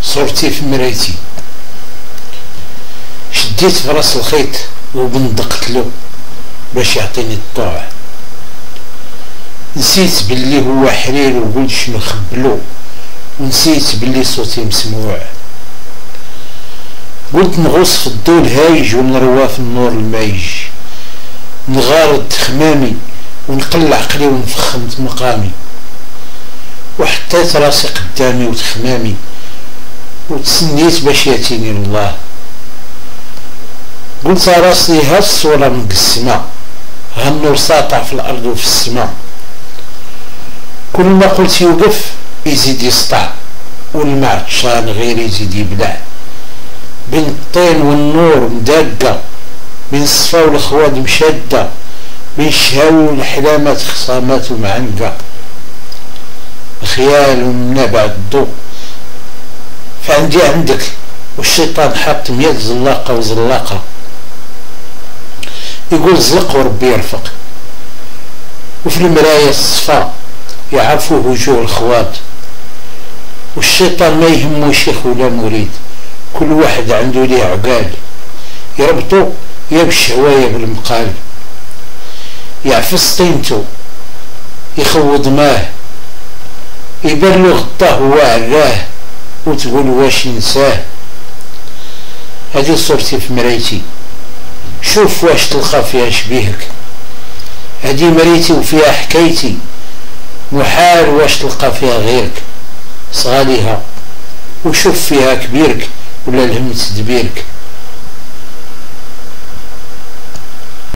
صورتي في مرايتي، شديت في راس الخيط وبندقت له باش يعطيني الطوع. نسيت باللي هو حرير وقلت شنو خبلو، ونسيت باللي صوتي مسموع. قلت نغوص في الضو الهايج ونروى في النور المايج، نغارد خمامي ونقل عقلي ونفخمت مقامي، وحطيت راسي قدامي وتخمامي وتسنيت باش ياتيني الله. قلت راسي ها الصورة مقسمة، ها النور ساطع في الأرض وفي السماء، كل ما قلت يوقف يزيد يسطع، والمعطشان غير يزيد يبلع، بين الطين والنور مداقة، بين الصفا والخواد مشادة، بين الشهاوي والحلامات خصامات ومعنقة، خيال ومنا بعد الضوء. فعندي عندك والشيطان حاط 100 زلاقة وزلاقة، يقول زلق وربي يرفق، وفي المراية الصفا يعرفوا وجوه الخوات، والشيطان ما يهمو شيخ ولا مريد، كل واحد عنده ليه عقال، يربطو يا بالشهواية بالمقال، يعفس طينتو يخوض ماه، يبان له غطاه وعراه وتقول واش نساه. هذه صورتي في مرايتي، شوف واش تلقى فيها شبيهك، هذه مريتي وفيها حكايتي، محال واش تلقى فيها غيرك. صغاليها وشوف فيها كبيرك ولا الهم تدبيرك.